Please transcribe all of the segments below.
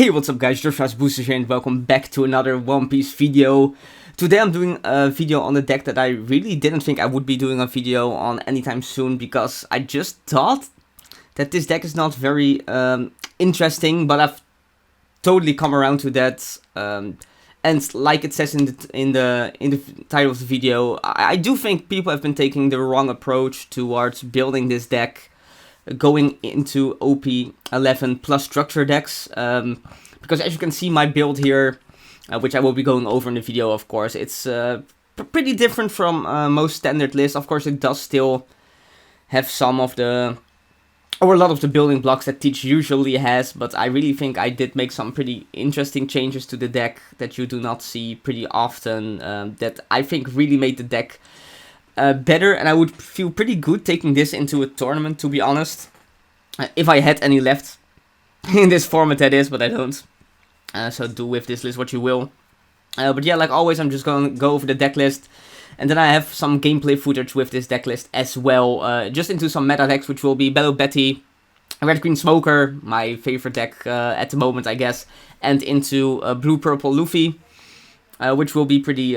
Hey, what's up guys, Joshua's Boosters here and welcome back to another One Piece video. Today I'm doing a video on a deck that I really didn't think I would be doing a video on anytime soon, because I just thought that this deck is not very interesting, but I've totally come around to that. And like it says in the title of the video, I do think people have been taking the wrong approach towards building this deck, going into OP 11 plus structure decks, because as you can see my build here, which I will be going over in the video, of course, it's pretty different from most standard lists. Of course, it does still have some of the, or a lot of the building blocks that Teach usually has, but I really think I did make some pretty interesting changes to the deck that you do not see pretty often, that I think really made the deck better, and I would feel pretty good taking this into a tournament, to be honest, if I had any left in this format, that is, but I don't. So do with this list what you will. But yeah, like always, I'm just going to go over the deck list, and then I have some gameplay footage with this deck list as well, just into some meta decks, which will be Belo Betty, Red Green Smoker, my favorite deck at the moment, I guess, and into Blue Purple Luffy, which will be pretty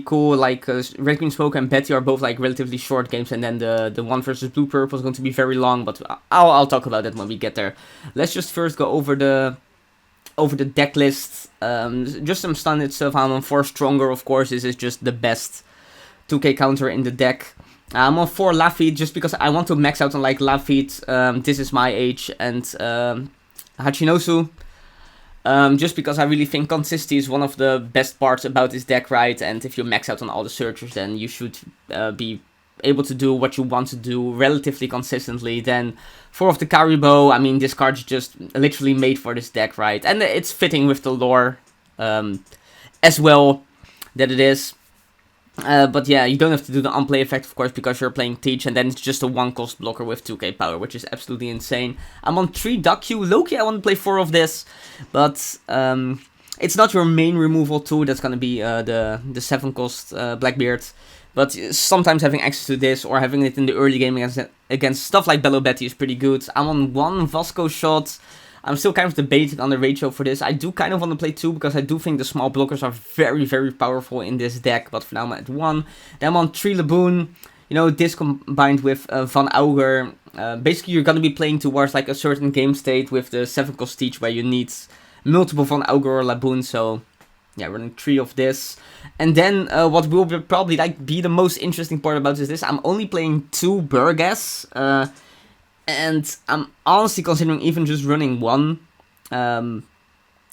cool. Like Red Green Smoker and Betty are both like relatively short games, and then the one versus Blue Purple is going to be very long, but I'll talk about that when we get there. Let's just first go over the deck list. Just some standard stuff. I'm on 4 Stronger, of course. This is just the best 2k counter in the deck. I'm on 4 Lafitte just because I want to max out on like Lafitte, This Is My Age, and Hachinosu. Just because I really think consistency is one of the best parts about this deck, right? And if you max out on all the searchers, then you should be able to do what you want to do relatively consistently. Then 4 of the Karibo, I mean, this card's just literally made for this deck, right? And it's fitting with the lore as well that it is. But yeah, you don't have to do the unplay effect, of course, because you're playing Teach, and then it's just a 1-cost blocker with 2k power, which is absolutely insane. I'm on 3 Dakyu. Loki, I want to play 4 of this, but it's not your main removal tool. That's going to be the 7-cost Blackbeard. But sometimes having access to this, or having it in the early game against stuff like Belo Betty is pretty good. I'm on 1 Vasco shot. I'm still kind of debating on the ratio for this. I do kind of want to play 2, because I do think the small blockers are very, very powerful in this deck. But for now I'm at 1. Then I'm on 3 Laboon. You know, this combined with Van Auger. Basically you're going to be playing towards like a certain game state with the 7-cost Teach, where you need multiple Van Auger or Laboon. So yeah, running 3 of this. And then what will probably like be the most interesting part about this, I'm only playing 2 Burgas. And I'm honestly considering even just running 1.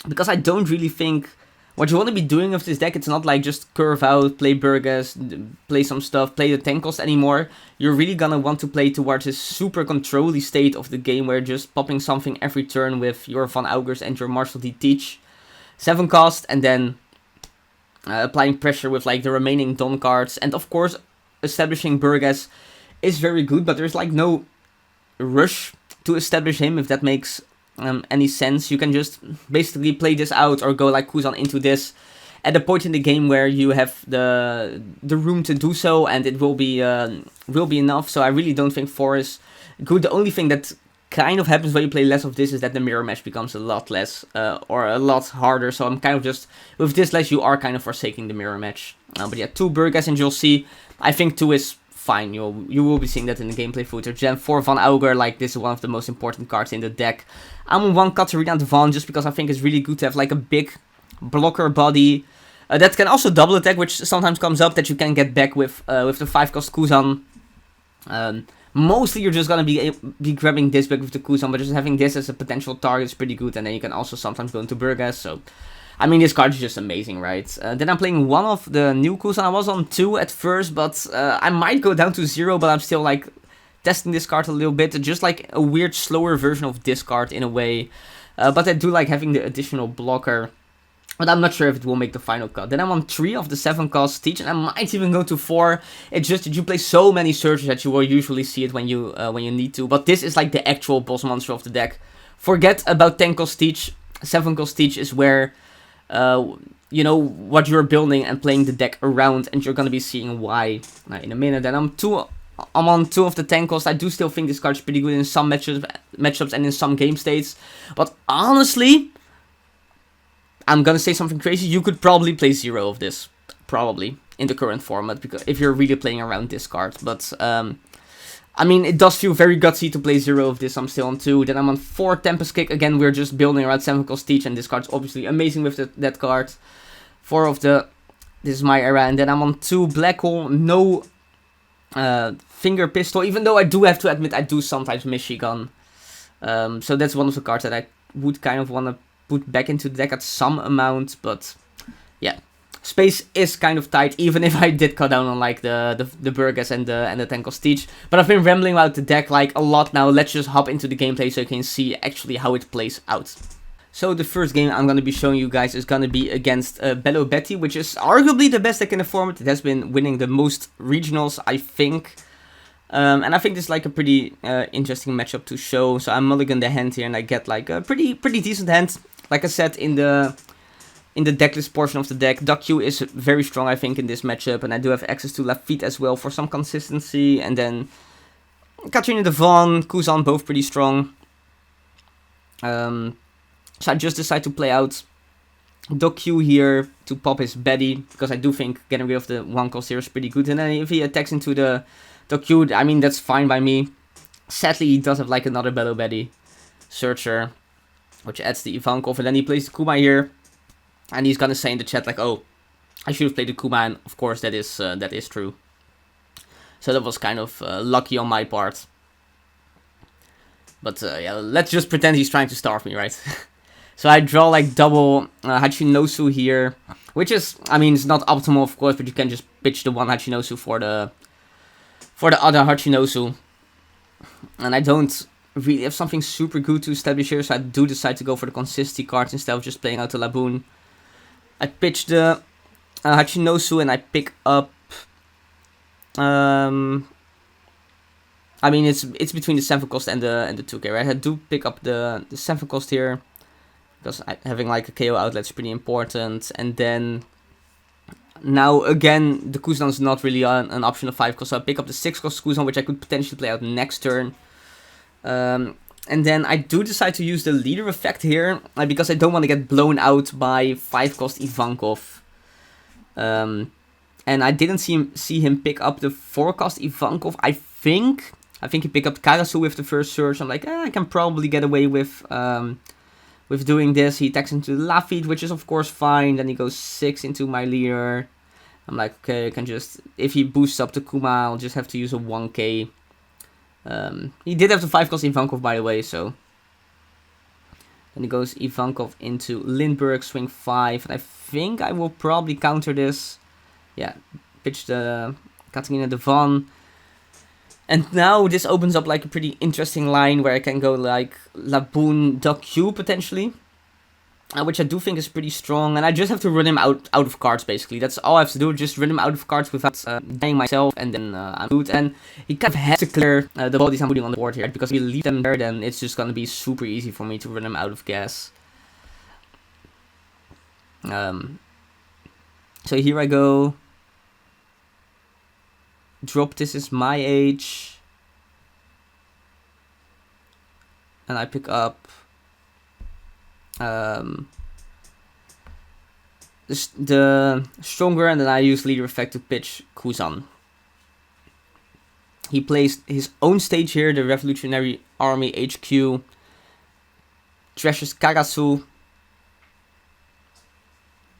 Because I don't really think what you want to be doing with this deck, it's not like just curve out, play Burgas, play some stuff, play the 10 cost anymore. You're really gonna want to play towards this super control-y state of the game, where just popping something every turn with your Van Augers and your Marshall D Teach. 7 cost, and then applying pressure with like the remaining Don cards. And of course, establishing Burgas is very good, but there's like no rush to establish him, if that makes any sense. You can just basically play this out, or go like Kuzan into this at a point in the game where you have the room to do so, and it will be enough. So I really don't think 4 is good. The only thing that kind of happens when you play less of this is that the mirror match becomes a lot less, or a lot harder. So I'm kind of just, with this less, you are kind of forsaking the mirror match. But yeah, 2 Burgas, and you'll see, I think 2 is fine. You will be seeing that in the gameplay footage. Then 4 Van Auger, like this is one of the most important cards in the deck. I'm on 1 Katarina and Van, just because I think it's really good to have like a big blocker body that can also double attack, which sometimes comes up, that you can get back with the 5-cost Kuzan. Mostly you're just gonna be grabbing this back with the Kuzan, but just having this as a potential target is pretty good, and then you can also sometimes go into Burgas. So I mean, this card is just amazing, right? Then I'm playing 1 of the new Kuzan. I was on 2 at first, but I might go down to 0, but I'm still like testing this card a little bit. Just like a weird, slower version of this card in a way. But I do like having the additional blocker, but I'm not sure if it will make the final cut. Then I'm on 3 of the 7-cost Teach, and I might even go to 4. It's just that you play so many searches that you will usually see it when you need to. But this is like the actual boss monster of the deck. Forget about 10-cost Teach. 7-cost Teach is where you know what you're building and playing the deck around, and you're gonna be seeing why in a minute. Then I'm on 2 of the 10 cost. I do still think this card's pretty good in some matchups and in some game states, but honestly, I'm gonna say something crazy. You could probably play 0 of this, probably in the current format, because if you're really playing around this card. But I mean, it does feel very gutsy to play 0 of this. I'm still on 2. Then I'm on 4 Tempest Kick. Again, we're just building around 7 cost Teach, and this card's obviously amazing with that card. 4 of the... This is my era. And then I'm on 2 Black Hole. No Finger Pistol. Even though I do have to admit, I do sometimes Michigan. So that's one of the cards that I would kind of want to put back into the deck at some amount. But yeah. Space is kind of tight, even if I did cut down on like the Burgess and the 10 cost Teach. But I've been rambling about the deck like a lot now. Let's just hop into the gameplay so you can see actually how it plays out. So the first game I'm going to be showing you guys is going to be against Belo Betty, which is arguably the best deck in the format. It has been winning the most regionals, I think. And I think this is like a pretty interesting matchup to show. So I mulligan the hand here and I get like a pretty decent hand. Like I said in the decklist portion of the deck, Q is very strong, I think, in this matchup, and I do have access to Lafitte as well for some consistency, and then Katrina Devon, Kuzan, both pretty strong. So I just decide to play out Q here to pop his Betty, because I do think getting rid of the 1 cost here is pretty good, and then if he attacks into the Q, I mean, that's fine by me. Sadly, he does have like another Belo Betty Searcher, which adds the Ivankov, and then he plays the Kuma here. And he's gonna say in the chat like, "Oh, I should have played the Kuma," and of course that is true. So that was kind of lucky on my part. But yeah, let's just pretend he's trying to starve me, right? So I draw like double Hachinosu here, which is, I mean, it's not optimal of course, but you can just pitch the 1 Hachinosu for the other Hachinosu. And I don't really have something super good to establish here, so I do decide to go for the consistency cards instead of just playing out the Laboon. I pitch the Hachinosu and I pick up... I mean, it's between the 7 cost and the 2k, right? I do pick up the 7 cost here, because having like a KO outlet is pretty important. And then, now again, the Kuzan is not really an option of 5 cost, so I pick up the 6 cost Kuzan, which I could potentially play out next turn. And then I do decide to use the leader effect here, because I don't want to get blown out by 5 cost Ivankov. And I didn't see him pick up the 4 cost Ivankov. I think he picked up Karasu with the first search. I'm like, I can probably get away with doing this. He attacks into Lafitte, which is of course fine. Then he goes 6 into my leader. I'm like, okay, I can just, if he boosts up the Kuma, I'll just have to use a 1k. He did have the 5 cost Ivankov, by the way, so. Then he goes Ivankov into Lindbergh, swing 5. And I think I will probably counter this. Yeah, pitch the Katarina Devon. And now this opens up like a pretty interesting line where I can go like Laboon, Q potentially. Which I do think is pretty strong, and I just have to run him out of cards, basically. That's all I have to do, just run him out of cards without dying myself, and then I'm good. And he kind of has to clear the bodies I'm putting on the board here, because if you leave them there, then it's just gonna be super easy for me to run him out of gas. So here I go. Drop This Is My Age. And I pick up... the stronger, and then I use leader effect to pitch Kuzan. He plays his own stage here, the Revolutionary Army HQ. Trashes Karasu.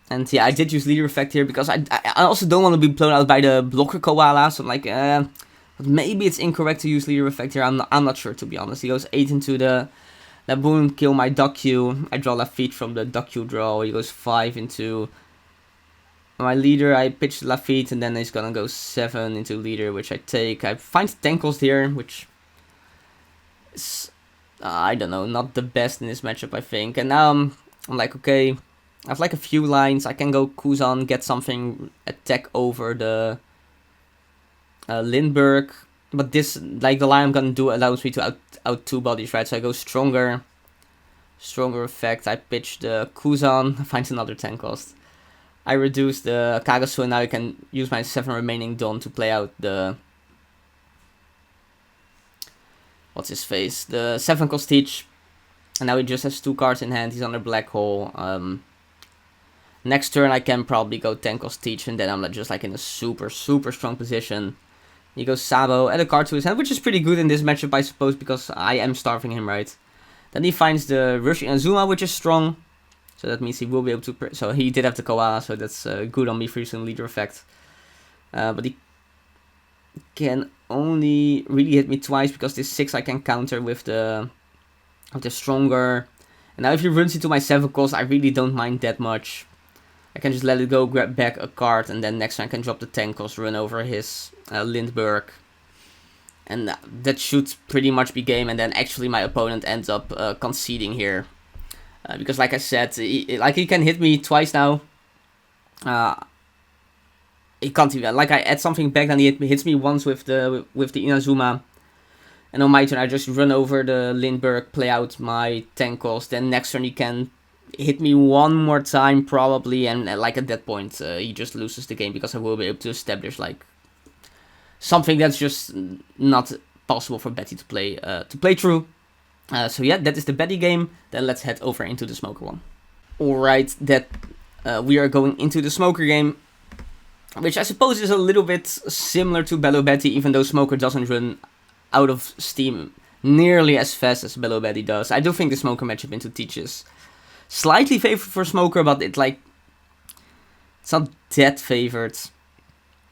And yeah, I did use leader effect here because I also don't want to be blown out by the blocker koala. So I'm like, but maybe it's incorrect to use leader effect here. I'm not sure, to be honest. He goes 8 into the Laboon, kill my Q. I draw Lafitte from the Q draw. He goes 5 into my leader. I pitch Lafitte, and then he's gonna go 7 into leader, which I take. I find Tankles here, which is, I don't know, not the best in this matchup, I think. And now I'm like, okay, I have like a few lines. I can go Kuzan, get something, attack over the Lindbergh. But this, like the line I'm gonna do allows me to out 2 bodies, right? So I go stronger effect. I pitch the Kuzan, find another 10 cost. I reduce the Kagasu, and now I can use my 7 remaining Don to play out the... What's his face? The 7 cost Teach. And now he just has 2 cards in hand. He's under Black Hole. Next turn I can probably go Tenko's Teach, and then I'm just like in a super strong position. He goes Sabo, add a card to his hand, which is pretty good in this matchup, I suppose, because I am starving him, right? Then he finds the Rush Inazuma, which is strong. So that means he will be able to... So he did have the Koala, so that's good on me for using leader effect. But he can only really hit me twice, because this 6 I can counter with the stronger. And now if he runs into my 7 cost, I really don't mind that much. I can just let it go, grab back a card, and then next time I can drop the 10 cost, run over his Lindbergh. And that should pretty much be game, and then actually my opponent ends up conceding here. Because like I said, he can hit me twice now. He can't even, like I add something back, then he hits me once with the Inazuma. And on my turn I just run over the Lindbergh, play out my 10 cost, then next turn he can hit me one more time probably, and like at that point he just loses the game, because I will be able to establish like something that's just not possible for Betty to play through. So yeah, that is the Betty game. Then let's head over into the Smoker one. Alright, we are going into the Smoker game, which I suppose is a little bit similar to Belo Betty, even though Smoker doesn't run out of steam nearly as fast as Belo Betty does. I do think the Smoker matchup into Teach is slightly favored for Smoker, but it's not that favored.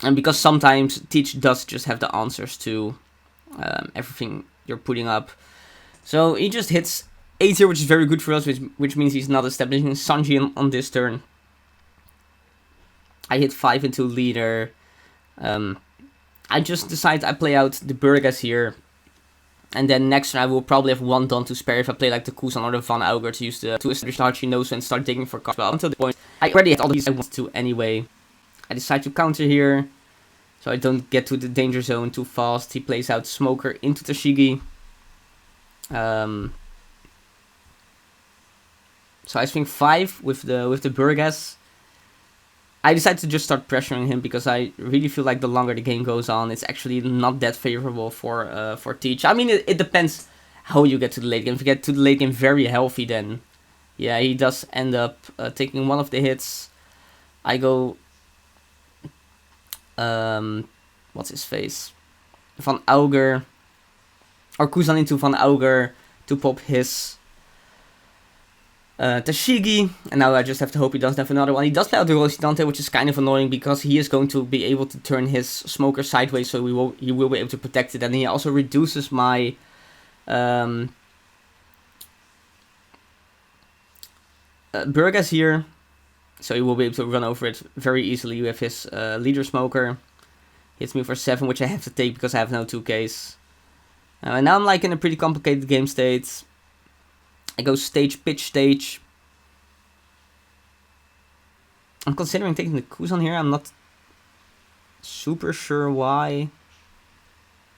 And because sometimes Teach does just have the answers to everything you're putting up. So he just hits 8 here, which is very good for us, which means he's not establishing Sanji on this turn. I hit 5 into leader. I just decide I play out the Burgas here. And then next turn I will probably have 1 done to spare if I play like the Kuzan or the Van Auger to establish the Hachinosu and start digging for cards. Well, until the point, I already had all these I want to anyway. I decide to counter here, so I don't get to the danger zone too fast. He plays out Smoker into Tashigi. So I swing 5 with the Burgas. I decide to just start pressuring him, because I really feel like the longer the game goes on, it's actually not that favorable for Teach. I mean, it depends how you get to the late game. If you get to the late game very healthy, then yeah, he does end up taking one of the hits. I go, what's his face? Van Auger, or Kuzan into Van Auger to pop his Tashigi, and now I just have to hope he doesn't have another one. He does play out the Rosidante, which is kind of annoying, because he is going to be able to turn his Smoker sideways, so he will be able to protect it, and he also reduces my Burgas here, so he will be able to run over it very easily with his leader Smoker. Hits me for 7, which I have to take because I have no 2Ks. And now I'm like in a pretty complicated game state. I go pitch stage. I'm considering taking the Kuzan here. I'm not super sure why.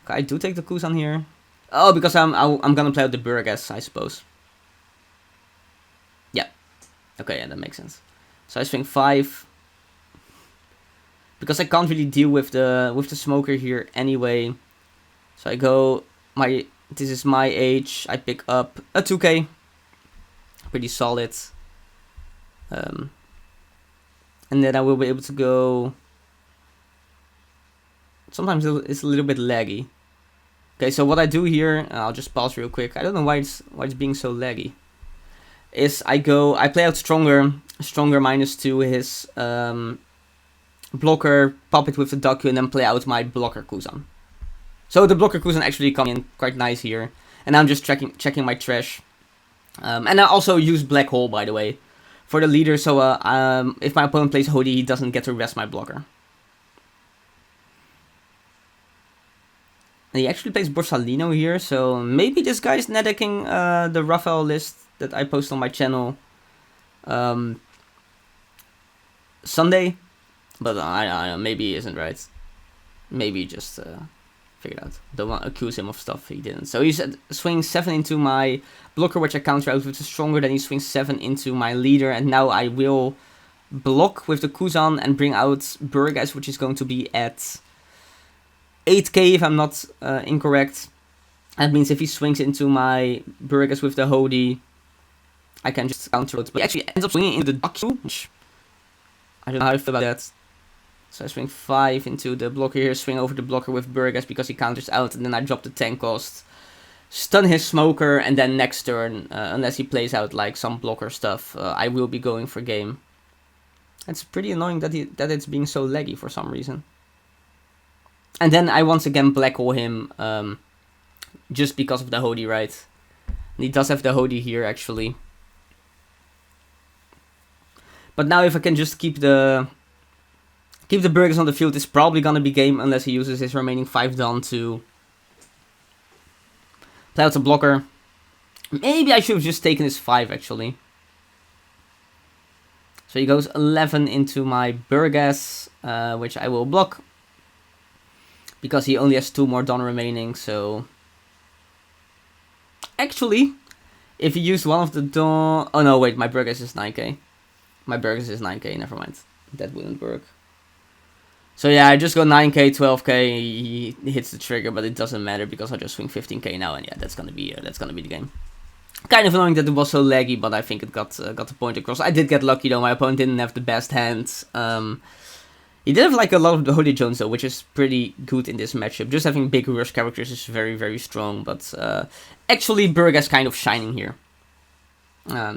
Okay, I do take the Kuzan here. Oh, because I'm gonna play out the Burgas, I suppose. Yeah. Okay, yeah, that makes sense. So I swing 5. Because I can't really deal with the Smoker here anyway. So I go this is my age. I pick up a 2K. Pretty solid. And then I will be able to go. Sometimes it's a little bit laggy. Okay, so what I do here, I'll just pause real quick. I don't know why it's being so laggy. Is I play out stronger -2 his blocker, pop it with the Daku, and then play out my blocker Kuzan. So the blocker Kuzan actually come in quite nice here, and I'm just checking my trash. And I also use Black Hole, by the way, for the leader, so if my opponent plays Hodi, he doesn't get to rest my blocker. And he actually plays Borsalino here, so maybe this guy's netdecking the Raphael list that I post on my channel Sunday. But I don't know, maybe he isn't, right? Maybe he just figured out. Don't want to accuse him of stuff he didn't. So he's swinging 7 into my blocker, which I counter out with the stronger. Then he swings 7 into my leader. And now I will block with the Kuzan and bring out Burgas, which is going to be at 8k if I'm not incorrect. That means if he swings into my Burgas with the Hodi, I can just counter it. But he actually ends up swinging into the Daku, which I don't know how I feel about that. So I swing 5 into the blocker here, swing over the blocker with Burgess because he counters out, and then I drop the 10 cost. Stun his smoker, and then next turn, unless he plays out like some blocker stuff, I will be going for game. It's pretty annoying that it's being so laggy for some reason. And then I once again black hole him, just because of the Hody, right? And he does have the Hody here, actually. But now if I can just keep the Burgess on the field, it's probably gonna be game unless he uses his remaining 5 Dawn to play out a blocker. Maybe I should have just taken his 5, actually. So he goes 11 into my Burgess, which I will block. Because he only has 2 more Dawn remaining, so... Actually, if he used one of the Dawn... Oh no, wait, my Burgess is 9k. My Burgess is 9k, never mind. That wouldn't work. So yeah, I just go 9k, 12k, he hits the trigger, but it doesn't matter because I just swing 15k now, and yeah, that's gonna be the game. Kind of annoying that it was so laggy, but I think it got the point across. I did get lucky though, my opponent didn't have the best hand. He did have like a lot of the Hody Jones though, which is pretty good in this matchup. Just having big rush characters is very, very strong, but actually Burgess kind of shining here.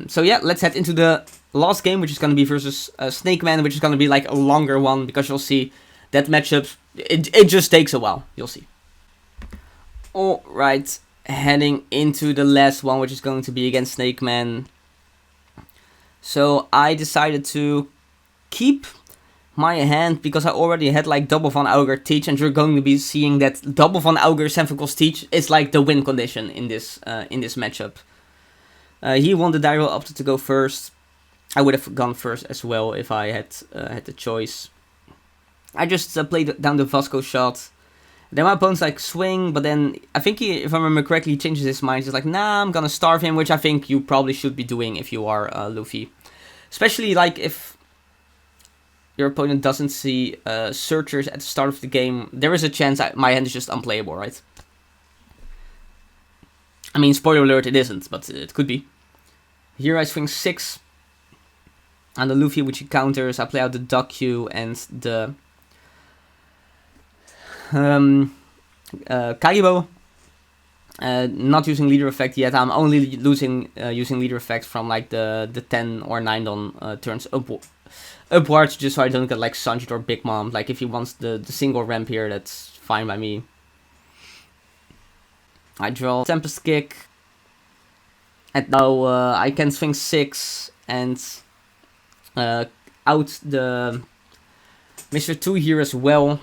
So yeah, let's head into the last game, which is going to be versus Snakeman, which is going to be like a longer one, because you'll see that matchup, it just takes a while, you'll see. Alright, heading into the last one, which is going to be against Snakeman. So I decided to keep my hand, because I already had like double Van Auger Teach, and you're going to be seeing that double Van Auger Senfocals Teach is like the win condition in this matchup. He won the die roll, opted to go first. I would have gone first as well if I had the choice. I just played down the Vasco shot. Then my opponent's like swing, but then I think he, if I remember correctly, he changes his mind. He's like, nah, I'm gonna starve him, which I think you probably should be doing if you are Luffy. Especially like if your opponent doesn't see searchers at the start of the game, there is a chance my hand is just unplayable, right? I mean, spoiler alert, it isn't, but it could be. Here I swing 6 on the Luffy, which he counters. I play out the Duck Q and the Kaibo. Not using leader effect yet. I'm only using leader effect from like the 10 or 9 on turns upwards, just so I don't get like Sanjit or Big Mom. Like if he wants the single ramp here, that's fine by me. I draw Tempest Kick. And now I can swing 6 and out the Mr. 2 here as well.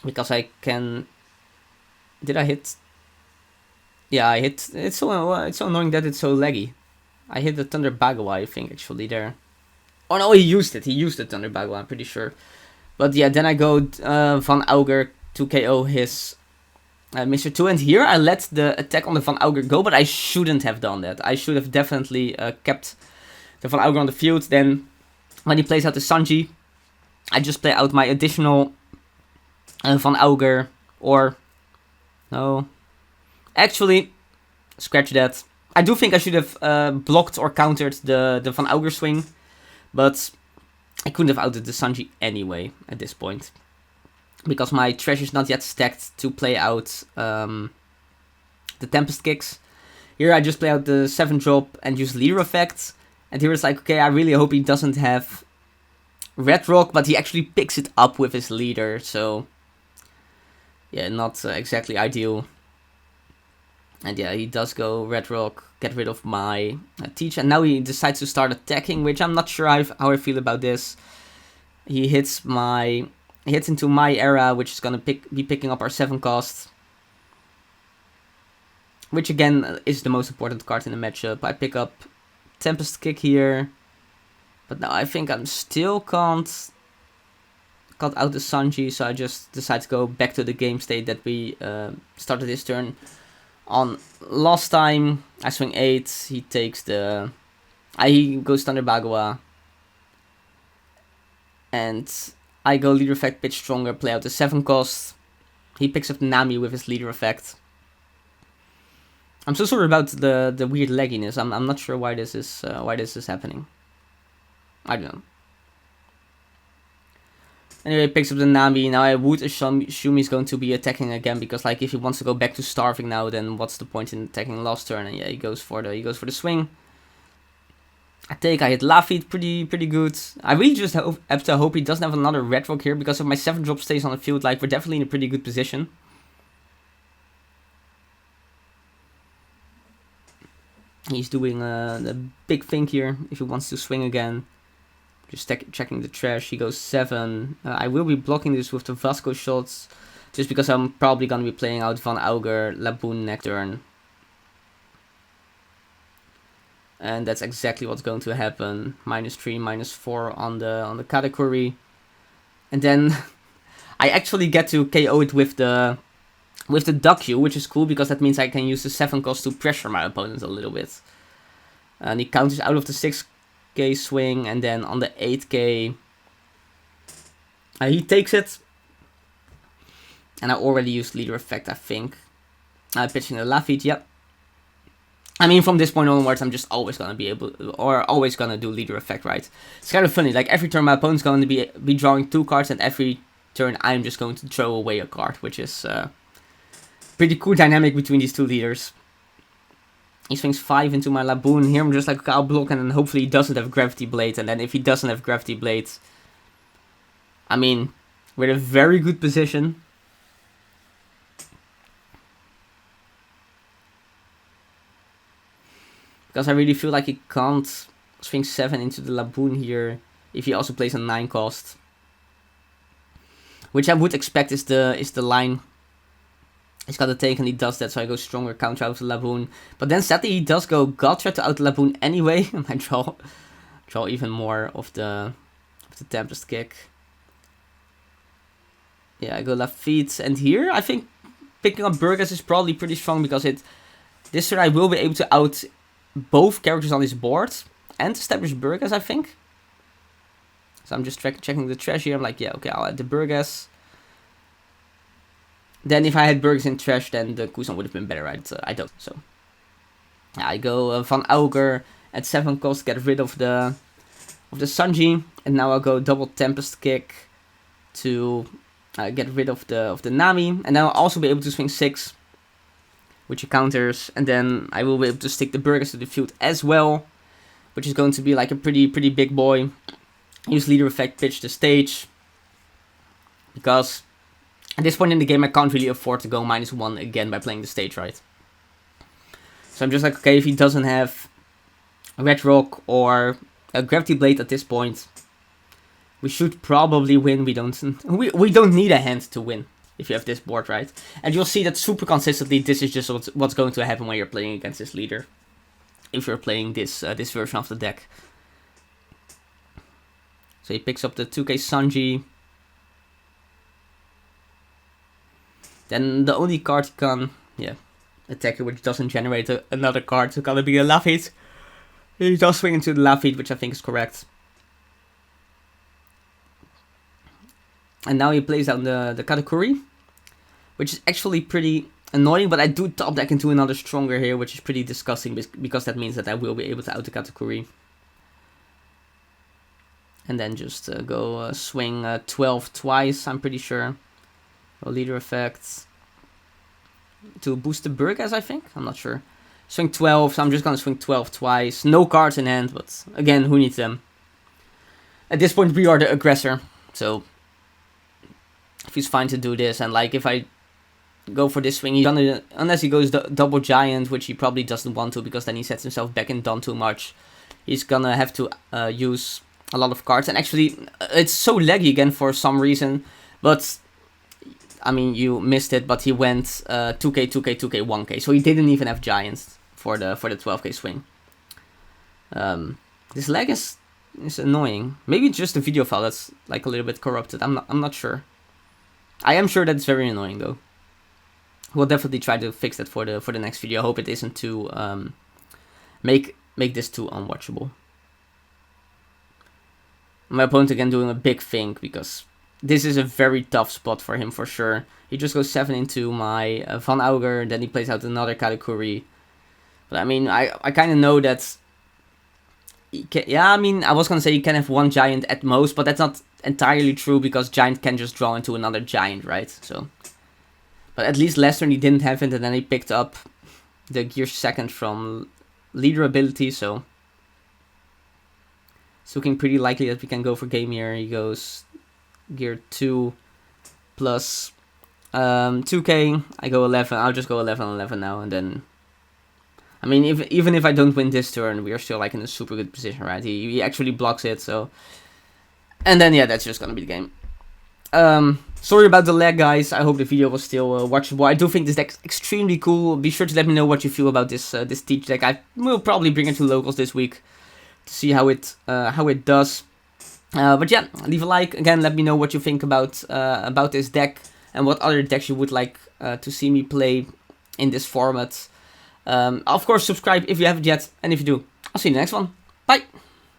Because I can... Did I hit? Yeah, I hit. It's so annoying that it's so laggy. I hit the Thunder Bagua, I think, actually, there. Oh no, he used it. He used the Thunder Bagua, I'm pretty sure. But yeah, then I go Van Auger to KO his Mr. 2. And here I let the attack on the Van Auger go, but I shouldn't have done that. I should have definitely kept the Van Auger on the field. Then, when he plays out the Sanji, I just play out my additional Van Auger, or... No. Actually, scratch that. I do think I should have blocked or countered the Van Auger swing, but I couldn't have outed the Sanji anyway at this point. Because my treasure's not yet stacked to play out the Tempest Kicks. Here I just play out the 7 drop and use leader effect. And here it's like, okay, I really hope he doesn't have Red Rock, but he actually picks it up with his leader, so... Yeah, not exactly ideal. And yeah, he does go Red Rock, get rid of my Teach, and now he decides to start attacking, which I'm not sure how I feel about this. He hits into my era, which is gonna be picking up our 7 cost. Which again is the most important card in the matchup. I pick up Tempest Kick here. But now I think I'm still can't cut out the Sanji, so I just decide to go back to the game state that we started this turn on last time. I swing 8, he takes the... he goes Thunder Bagua. And I go leader effect, pitch stronger, play out the 7 cost. He picks up Nami with his leader effect. I'm so sorry about the weird lagginess. I'm not sure why this is happening. I don't know. Anyway, picks up the Nami. Now I would assume he's going to be attacking again, because like if he wants to go back to starving now, then what's the point in attacking last turn? And yeah, he goes for the swing. I hit Luffy, pretty good. I really just have to hope he doesn't have another red rock here, because if my 7 drop stays on the field, like we're definitely in a pretty good position. He's doing the big thing here if he wants to swing again. Just checking the trash. He goes 7. I will be blocking this with the Vasco shots, just because I'm probably going to be playing out Van Auger, Laboon next turn. And that's exactly what's going to happen. -3, -4 on the category. And then I actually get to KO it with the duck Q, which is cool, because that means I can use the 7 cost to pressure my opponent a little bit. And he counters out of the 6k swing, and then on the 8k he takes it. And I already used leader effect, I think. Pitching the Lafitte, yep. I mean, from this point onwards, I'm just always gonna be able, or always gonna do leader effect, right? It's kind of funny, like every turn my opponent's going to be drawing 2 cards, and every turn I'm just going to throw away a card, which is pretty cool dynamic between these 2 leaders. He swings 5 into my Laboon. Here I'm just like, okay, I'll block, and then hopefully he doesn't have Gravity Blade, and then if he doesn't have Gravity Blade, I mean, we're in a very good position. Because I really feel like he can't swing 7 into the Laboon here if he also plays a 9 cost. Which I would expect is the line. He's got to take, and he does that, so I go stronger counter out the Laboon. But then sadly he does go Gotcha to out the Laboon anyway, and I draw even more of the Tempest Kick. Yeah, I go Lafitte, and here I think picking up Burgess is probably pretty strong, because this turn I will be able to out both characters on his board and establish Burgess, I think. So I'm just checking the trash here. I'm like, yeah, okay, I'll add the Burgess. Then if I had Burgess in trash, then the Kuzan would have been better, right? I don't. So I go Van Auger at 7 cost, get rid of the Sanji, and now I'll go double Tempest Kick to get rid of the Nami, and then I'll also be able to swing 6, which he counters, and then I will be able to stick the Burgess to the field as well, which is going to be like a pretty big boy. Use leader effect, pitch the stage, because at this point in the game I can't really afford to go -1 again by playing the stage, right? So I'm just like, okay, if he doesn't have a Red Rock or a Gravity Blade at this point, we should probably win. We don't need a hand to win if you have this board, right? And you'll see that super consistently this is just what's going to happen when you're playing against this leader, if you're playing this version of the deck. So he picks up the 2k Sanji. Then the only card he can, attacker, which doesn't generate another card, so gonna be a Lafitte. He does swing into the Lafitte, which I think is correct. And now he plays down the Katakuri, which is actually pretty annoying, but I do top deck into another stronger here, which is pretty disgusting, because that means that I will be able to out the Katakuri. And then just go swing 12 twice, I'm pretty sure. Or leader effect to boost the Burgess, I think. I'm not sure. Swing 12, so I'm just gonna swing 12 twice. No cards in hand, but again, who needs them? At this point, we are the aggressor, so if he's fine to do this, and like if I go for this swing, he's gonna, unless he goes double giant, which he probably doesn't want to, because then he sets himself back in Don too much. He's gonna have to use a lot of cards, and actually, it's so laggy again for some reason, but I mean, you missed it, but he went 2k, 2k, 2k, 1k, so he didn't even have giants for the 12k swing. This lag is annoying. Maybe it's just the video file that's like a little bit corrupted. I'm not sure. I am sure that it's very annoying though. We'll definitely try to fix that for the next video. I hope it isn't too make this too unwatchable. My opponent again doing a big thing, because this is a very tough spot for him for sure. He just goes 7 into my Van Auger, then he plays out another Katakuri. But I mean, I kind of know that Yeah, I mean, I was gonna say you can have one giant at most, but that's not entirely true because giant can just draw into another giant, right? So, but at least last turn he didn't have it, and then he picked up the gear second from leader ability, so it's looking pretty likely that we can go for game here. He goes gear 2 plus 2k. I go 11. I'll just go 11 now, and then I mean, even if I don't win this turn, we are still like in a super good position, right? He actually blocks it, so. And then yeah, that's just gonna be the game. Sorry about the lag, guys. I hope the video was still watchable. I do think this deck's extremely cool. Be sure to let me know what you feel about this this Teach deck. I will probably bring it to locals this week to see how it does. But yeah, leave a like. Again, let me know what you think about this deck and what other decks you would like to see me play in this format. Of course, subscribe if you haven't yet, and if you do, I'll see you in the next one. Bye!